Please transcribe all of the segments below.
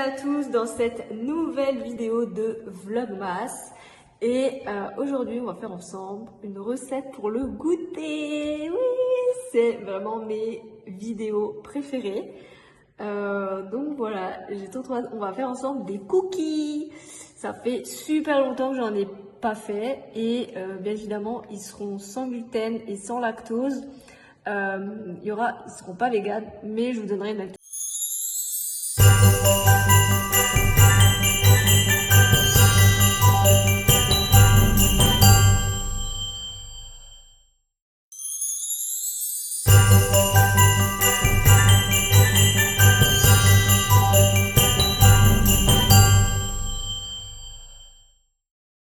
à tous dans cette nouvelle vidéo de Vlogmas. Et aujourd'hui, on va faire ensemble une recette pour le goûter. Oui, c'est vraiment mes vidéos préférées. Donc voilà, j'ai trop hâte. On va faire ensemble des cookies. Ça fait super longtemps que j'en ai pas fait. Et bien évidemment, ils seront sans gluten et sans lactose. Ils seront pas véganes, mais je vous donnerai une lactose.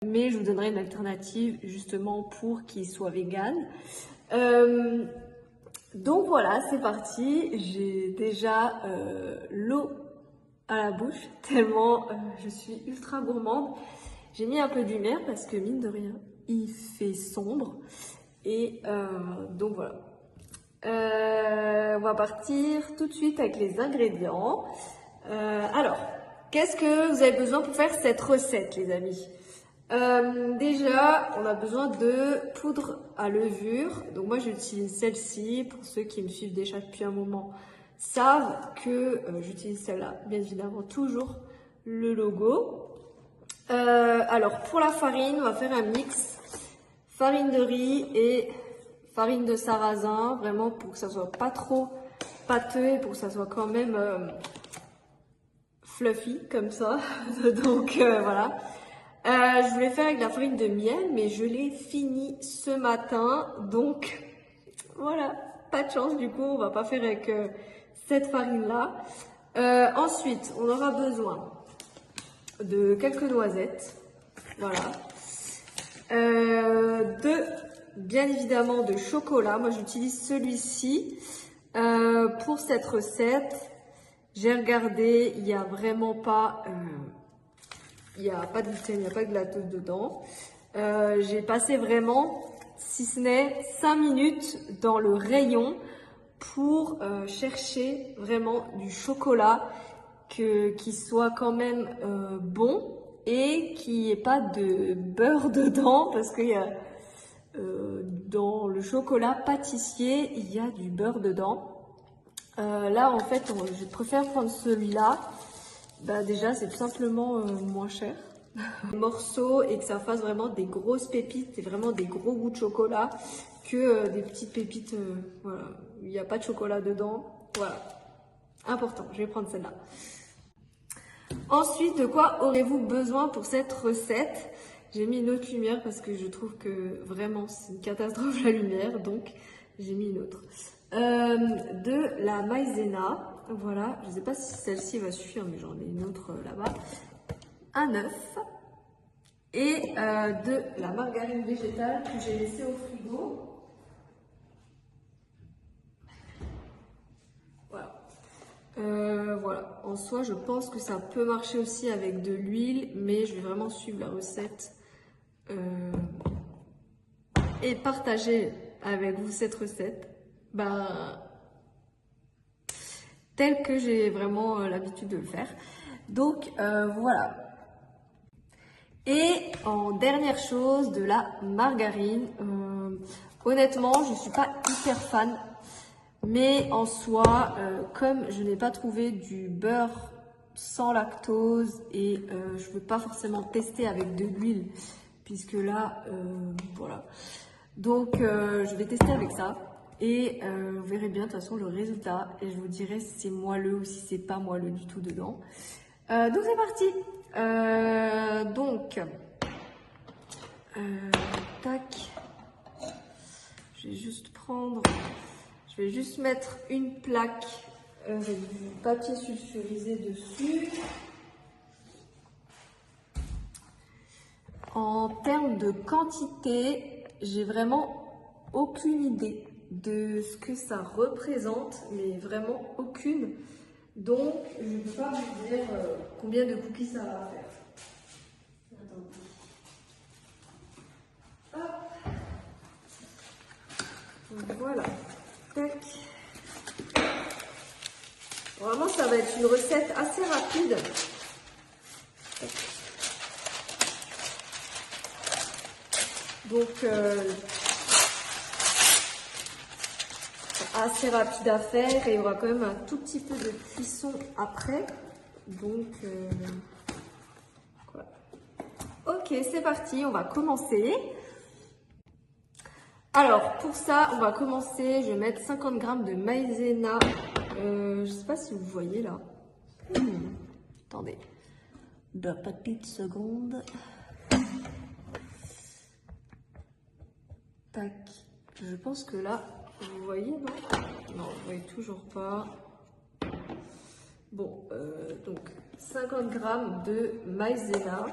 Mais je vous donnerai une alternative justement pour qu'ils soient véganes. Donc voilà, c'est parti. J'ai déjà l'eau à la bouche tellement je suis ultra gourmande. J'ai mis un peu de lumière parce que mine de rien, il fait sombre. Et donc voilà. On va partir tout de suite avec les ingrédients. Alors, qu'est-ce que vous avez besoin pour faire cette recette, les amis? Déjà, on a besoin de poudre à levure. Donc moi, j'utilise celle-ci. Pour ceux qui me suivent déjà depuis un moment, savent que j'utilise celle-là. Bien évidemment, toujours le logo. Alors, pour la farine, on va faire un mix farine de riz et farine de sarrasin, vraiment pour que ça soit pas trop pâteux et pour que ça soit quand même fluffy comme ça. Donc voilà. Je voulais faire avec la farine de miel, mais je l'ai fini ce matin, donc voilà, pas de chance. Du coup, on va pas faire avec cette farine-là. Ensuite, on aura besoin de quelques noisettes, voilà. Bien évidemment de chocolat. Moi, j'utilise celui-ci pour cette recette. J'ai regardé, il n'y a vraiment pas, il n'y a pas de gluten, il n'y a pas de lactose dedans. J'ai passé vraiment, si ce n'est 5 minutes dans le rayon pour chercher vraiment du chocolat qui soit quand même bon et qu'il n'y ait pas de beurre dedans parce qu'il y a dans le chocolat pâtissier, il y a du beurre dedans. Là, en fait, je préfère prendre celui-là. Bah, déjà, c'est tout simplement moins cher. Des morceaux et que ça fasse vraiment des grosses pépites et vraiment des gros goûts de chocolat que des petites pépites, voilà, il n'y a pas de chocolat dedans. Voilà, important, je vais prendre celle-là. Ensuite, de quoi aurez-vous besoin pour cette recette? J'ai mis une autre lumière parce que je trouve que vraiment c'est une catastrophe la lumière, donc j'ai mis une autre. De la maïzena, voilà, je ne sais pas si celle-ci va suffire, mais j'en ai une autre là-bas. Un œuf et de la margarine végétale que j'ai laissée au frigo. Voilà. Voilà, en soi, je pense que ça peut marcher aussi avec de l'huile, mais je vais vraiment suivre la recette et partager avec vous cette recette telle que j'ai vraiment l'habitude de le faire. Donc voilà. Et en dernière chose, de la margarine. Honnêtement, je ne suis pas hyper fan. Mais en soi, comme je n'ai pas trouvé du beurre sans lactose et je ne veux pas forcément tester avec de l'huile, puisque là, voilà. Donc, je vais tester avec ça et vous verrez bien de toute façon le résultat et je vous dirai si c'est moelleux ou si c'est pas moelleux du tout dedans. Donc, c'est parti. Tac. Je vais juste prendre... Je vais juste mettre une plaque avec du papier sulfurisé dessus. En termes de quantité, j'ai vraiment aucune idée de ce que ça représente, mais vraiment aucune. Donc, je ne peux pas vous dire combien de cookies ça va faire. Attendez. Hop. Voilà. Tac. Vraiment, ça va être une recette assez rapide. Donc, assez rapide à faire et il y aura quand même un tout petit peu de cuisson après. Donc, voilà. Ok, c'est parti, on va commencer. Alors, pour ça, on va commencer. Je vais mettre 50 g de maïzena. Je ne sais pas si vous voyez là. Attendez. 2 petites secondes. Tac. Je pense que là, vous voyez, non? Non, vous voyez toujours pas. Bon, donc 50 g de maïzena.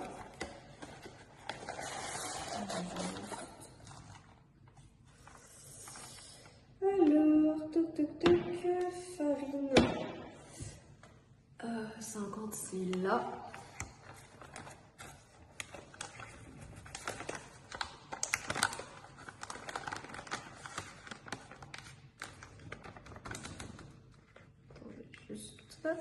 Alors, toc toc toc, farine. 50, c'est là. Hop.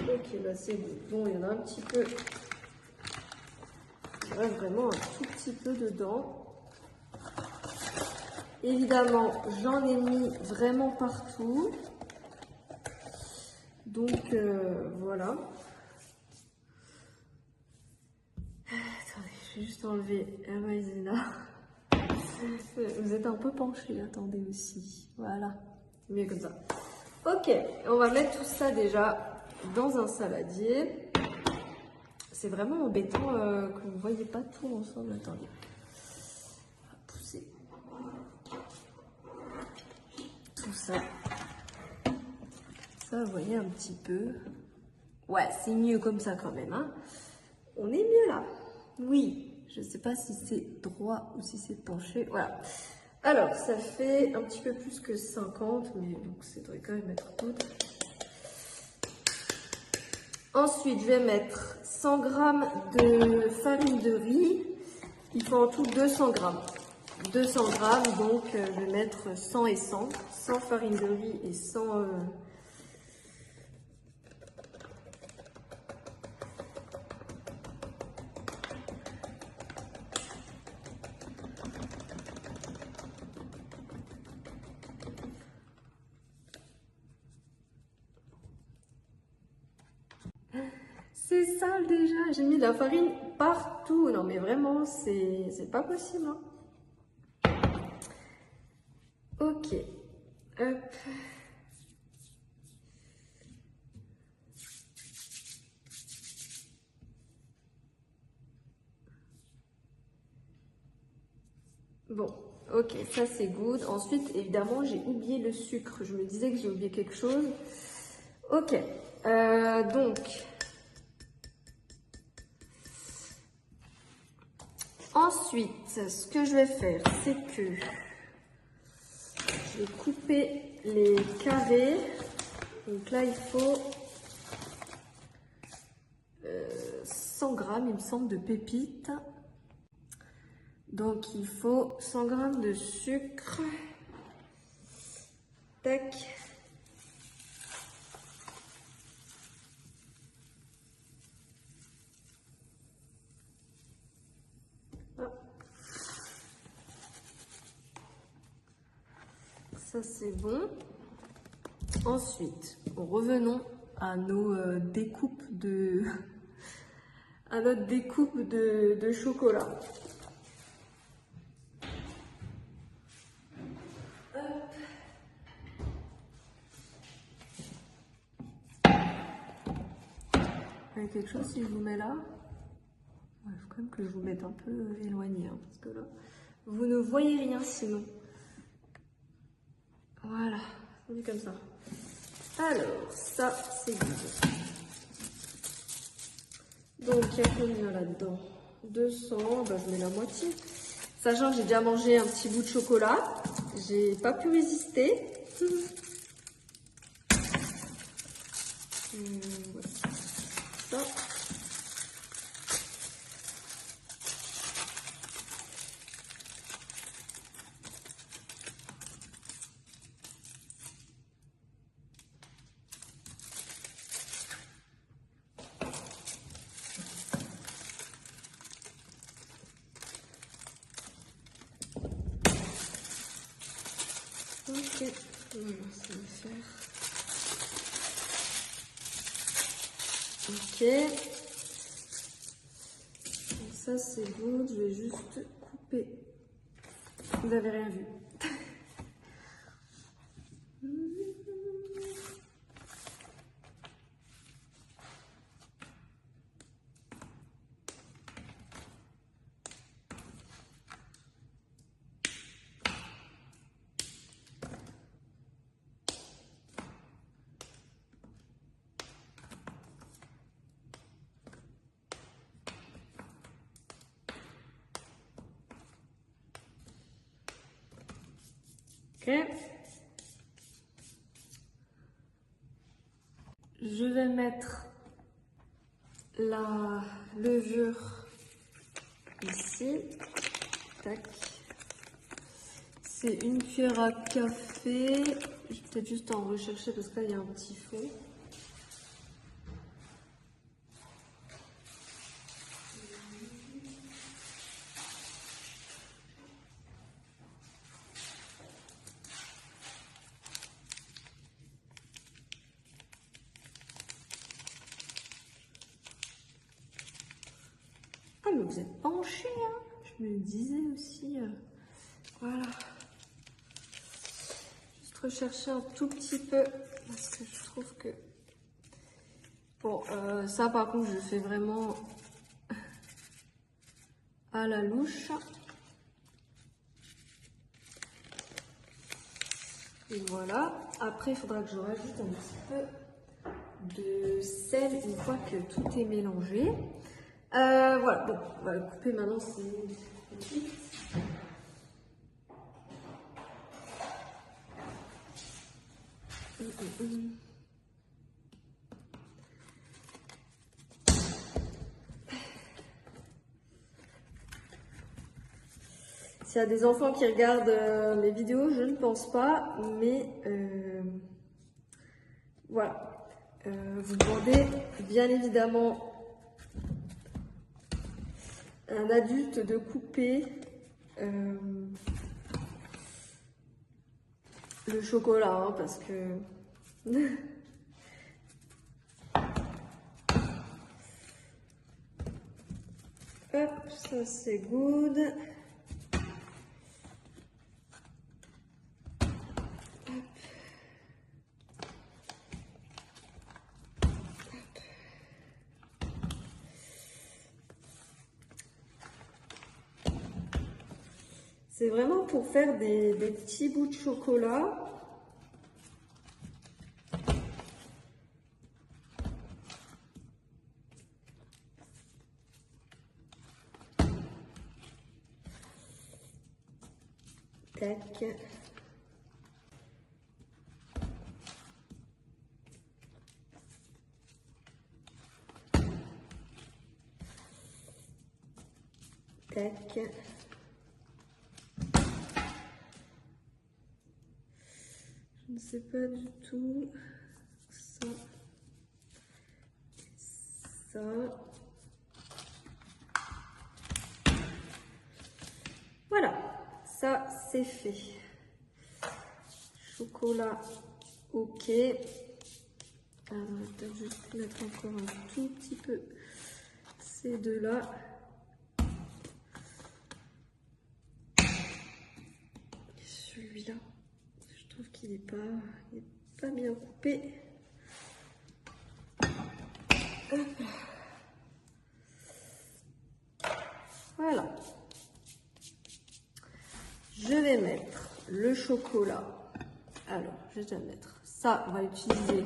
Ok, bah c'est bon. Bon, il y en a un petit peu. Il y en a vraiment un tout petit peu dedans. Évidemment, j'en ai mis vraiment partout. Donc, voilà. Attendez, je vais juste enlever la maïzena. Vous êtes un peu penché, attendez aussi. Voilà, c'est mieux comme ça. Ok, on va mettre tout ça déjà dans un saladier. C'est vraiment embêtant que vous ne voyez pas tout ensemble. Attendez. On va pousser tout ça. Ça, vous voyez un petit peu. Ouais, c'est mieux comme ça quand même. Hein. On est mieux là. Oui. Je ne sais pas si c'est droit ou si c'est penché. Voilà. Alors, ça fait un petit peu plus que 50, mais donc ça devrait quand même être tout. Ensuite, je vais mettre 100 g de farine de riz. Il faut en tout 200 g. 200 g, donc je vais mettre 100 et 100. 100 farine de riz et 100... C'est sale déjà, j'ai mis de la farine partout. Non mais vraiment, c'est pas possible. Hein. Ok. Hop. Bon, ok, ça c'est good. Ensuite, évidemment, j'ai oublié le sucre. Je me disais que j'ai oublié quelque chose. Ok, donc... Ensuite, ce que je vais faire, c'est que je vais couper les carrés. Donc là, il faut 100 g, il me semble, de pépites. Donc, il faut 100 g de sucre. Tac. Ça c'est bon. Ensuite, revenons à nos découpes de à notre découpe de chocolat. Hop. Vous avez quelque chose si je vous mets là? Il faut quand même que je vous mette un peu éloigné, hein, parce que là, vous ne voyez rien sinon. Voilà, on est comme ça. Alors, ça, c'est good. Donc, il y a combien là-dedans? 200, bah, je mets la moitié. Sachant que j'ai déjà mangé un petit bout de chocolat, j'ai pas pu résister. Voilà. Ça. Voilà, ça va faire. Ok. Donc ça c'est bon, je vais juste couper. Vous n'avez rien vu. Ok. Je vais mettre la levure ici. Tac. C'est une cuillère à café. Je vais peut-être juste en rechercher parce que là il y a un petit fond. Ah mais vous êtes penché, hein. Je me le disais aussi. Voilà. Juste rechercher un tout petit peu parce que je trouve que... Bon, ça par contre je fais vraiment à la louche. Et voilà. Après il faudra que je rajoute un petit peu de sel une fois que tout est mélangé. Voilà, bon, on va le couper maintenant, c'est petit. S'il y a des enfants qui regardent mes vidéos, je ne pense pas, mais voilà. Vous demandez bien évidemment à un adulte de couper le chocolat, hein, parce que... Hop, ça c'est good. C'est vraiment pour faire des petits bouts de chocolat. Tac. Tac. Je ne sais pas du tout. Ça. Ça. Voilà. Ça, c'est fait. Chocolat. Ok. Alors, on va peut-être juste mettre encore un tout petit peu ces deux-là. Celui-là, je trouve qu'il n'est pas bien coupé. Hop. Voilà. Je vais mettre le chocolat. Alors, je vais déjà le mettre. Ça, on va l'utiliser.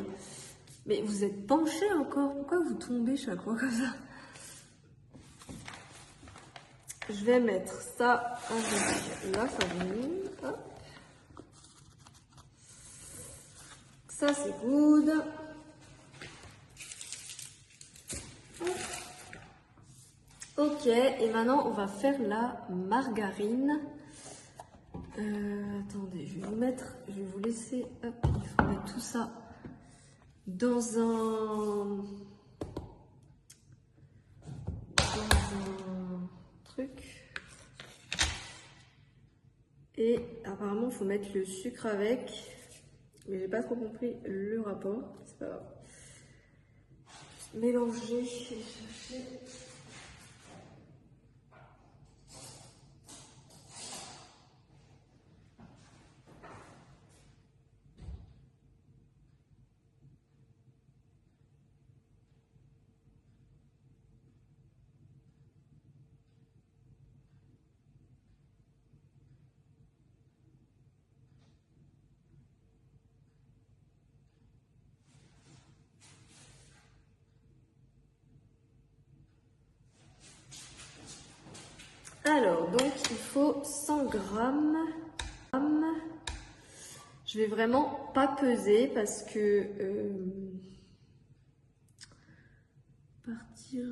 Mais vous êtes penché encore. Pourquoi vous tombez chaque fois comme ça? Je vais mettre ça avec la farine. Hop. Ça, c'est good. Ok, et maintenant, on va faire la margarine. Attendez, je vais vous laisser, hop, il faut mettre tout ça dans un truc. Et apparemment, il faut mettre le sucre avec. Mais j'ai pas trop compris le rapport. C'est pas grave. Juste mélanger et chercher. Alors, donc il faut 100 grammes. Je vais vraiment pas peser parce que partir,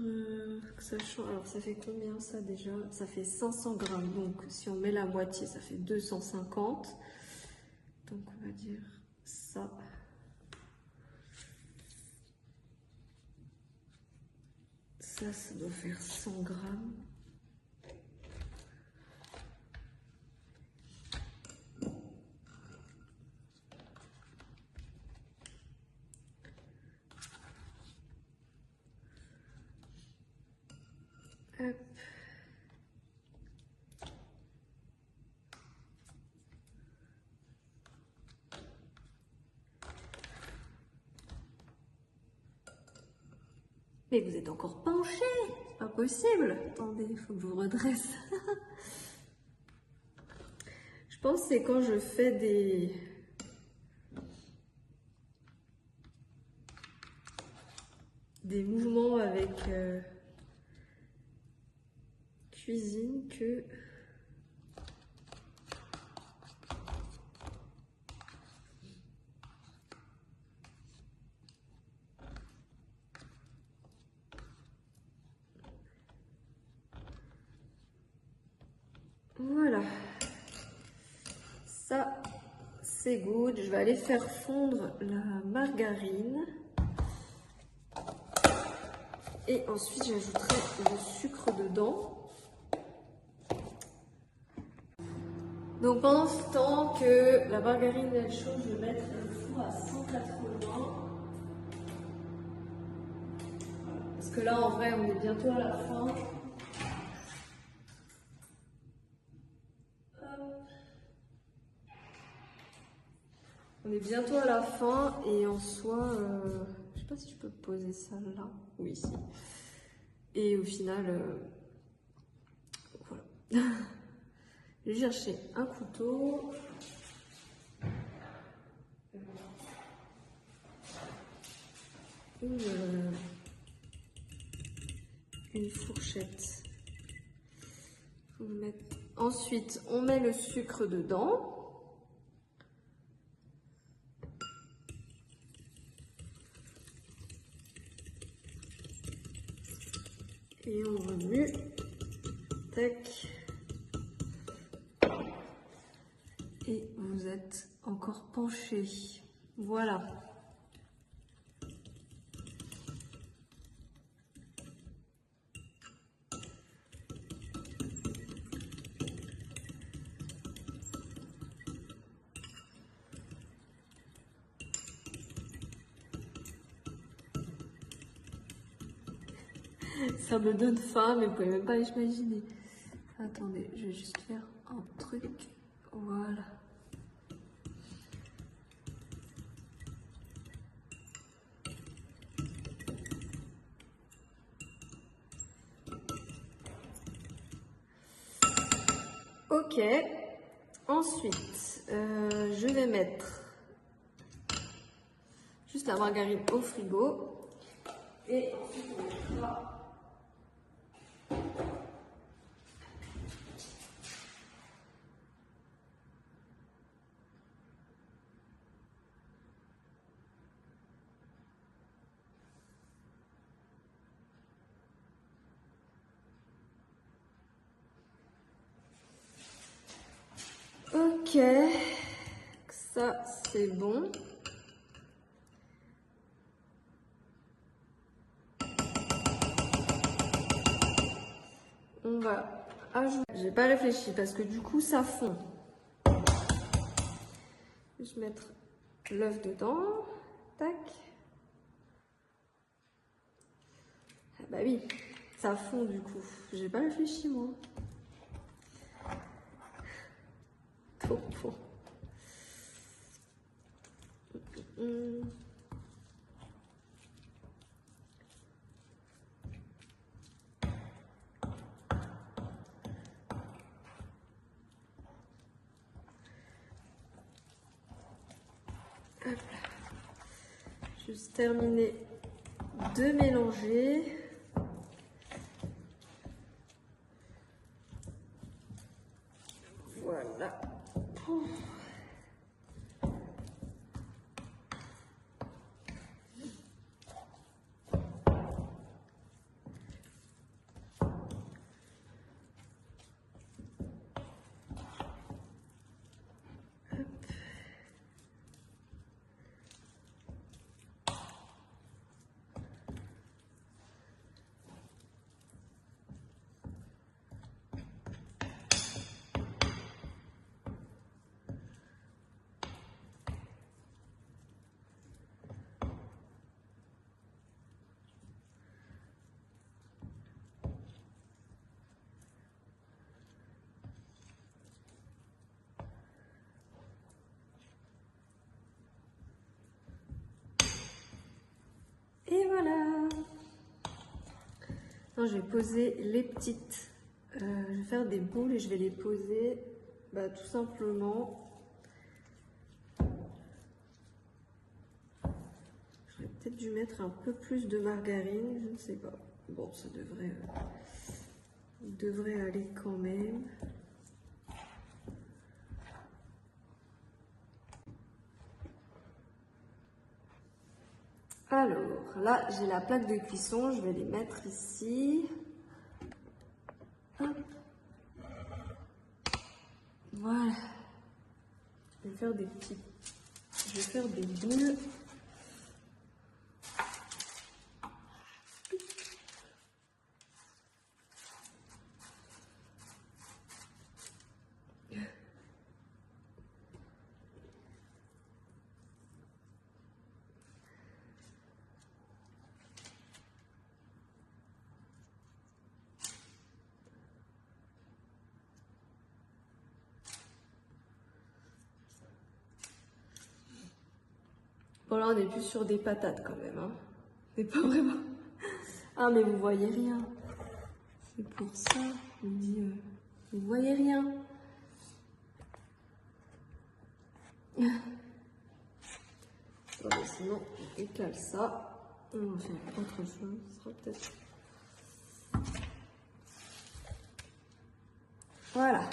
sachant, alors ça fait combien ça déjà? Ça fait 500 grammes, donc si on met la moitié, ça fait 250. Donc on va dire ça. Ça doit faire 100 grammes. Hop. Mais vous êtes encore penché, c'est pas possible. Attendez, il faut que je vous redresse. Je pense que c'est quand je fais des mouvements avec cuisine que voilà. Ça, c'est good. Je vais aller faire fondre la margarine. Et ensuite, j'ajouterai le sucre dedans. Donc, pendant ce temps que la margarine elle chaud, je vais mettre le four à 180. Parce que là, en vrai, on est bientôt à la fin. On est bientôt à la fin et en soi, je sais pas si je peux poser ça là. Oui, si. Et au final, voilà. Je vais chercher un couteau. Une fourchette. Ensuite, on met le sucre dedans. Et on remue. Tac. Et vous êtes encore penché. Voilà. Ça me donne faim, mais vous pouvez même pas imaginer. Attendez, je vais juste faire un truc. Voilà. Ok. Ensuite, je vais mettre juste la margarine au frigo. Et ensuite, on mettra ok, ça c'est bon. On va ajouter. J'ai pas réfléchi parce que du coup ça fond. Je vais mettre l'œuf dedans. Tac. Ah bah oui, ça fond du coup. J'ai pas réfléchi moi. Trop bon. Hop là. Juste terminer de mélanger. Voilà. Et voilà. Non, je vais poser les petites. Je vais faire des boules et je vais les poser tout simplement. J'aurais peut-être dû mettre un peu plus de margarine, je ne sais pas. Bon, ça devrait aller quand même. Alors, là, j'ai la plaque de cuisson, je vais les mettre ici. Hop. Voilà. Je vais faire des boules. Bon, là, on est plus sur des patates quand même. Hein. Mais pas vraiment. Ah, mais vous voyez rien. C'est pour ça. Je me dis, vous voyez rien. Bon, mais sinon, on éclate ça. On va faire autre chose. Ce sera peut-être. Voilà.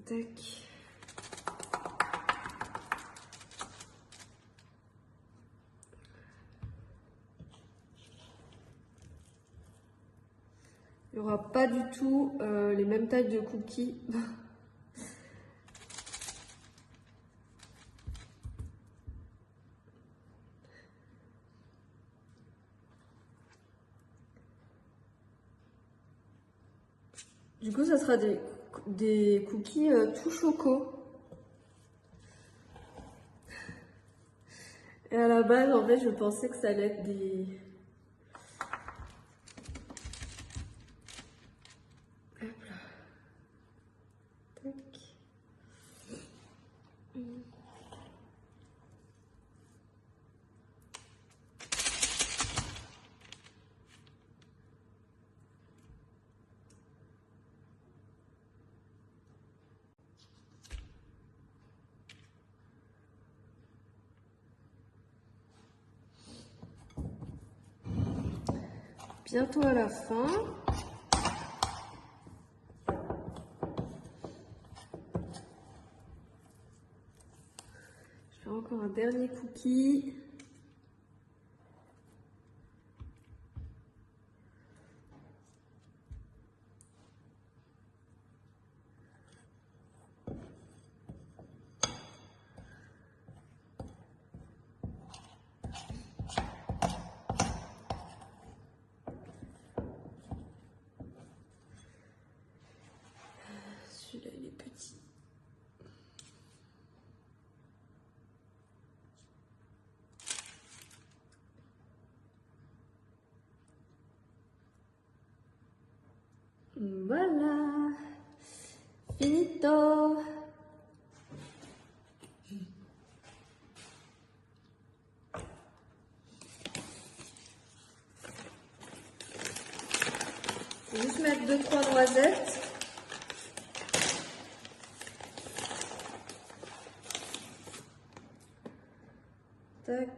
Tac. Il n'y aura pas du tout les mêmes tailles de cookies. Du coup, ça sera des cookies tout choco. Et à la base, en fait, je pensais que ça allait être des... Hop là. Tac. Bientôt à la fin. Je fais encore un dernier cookie. Voilà. Finito. Je vais juste mettre 2-3 noisettes. Tac.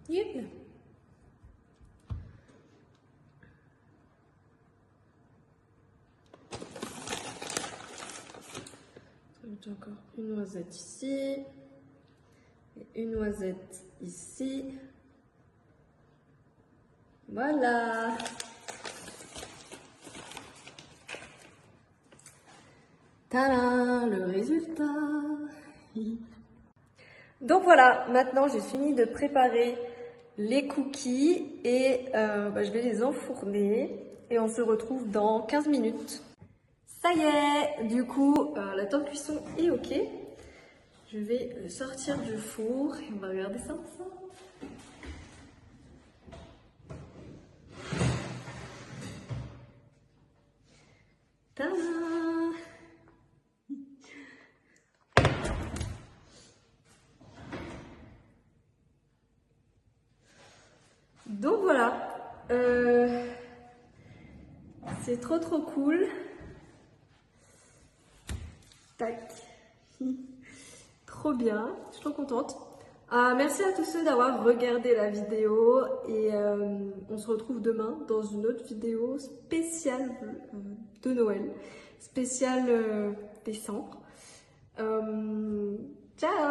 Yep. J'ai encore une noisette ici et une noisette ici. Voilà. Tadam, le résultat. Donc voilà, maintenant j'ai fini de préparer les cookies et je vais les enfourner et on se retrouve dans 15 minutes. Ça y est, du coup la temps de cuisson est ok. Je vais le sortir du four et on va regarder ça ensemble. Tadam! Donc voilà, c'est trop cool. Tac, trop bien, je suis trop contente. Merci à tous ceux d'avoir regardé la vidéo et on se retrouve demain dans une autre vidéo spéciale de Noël, spéciale décembre. Ciao!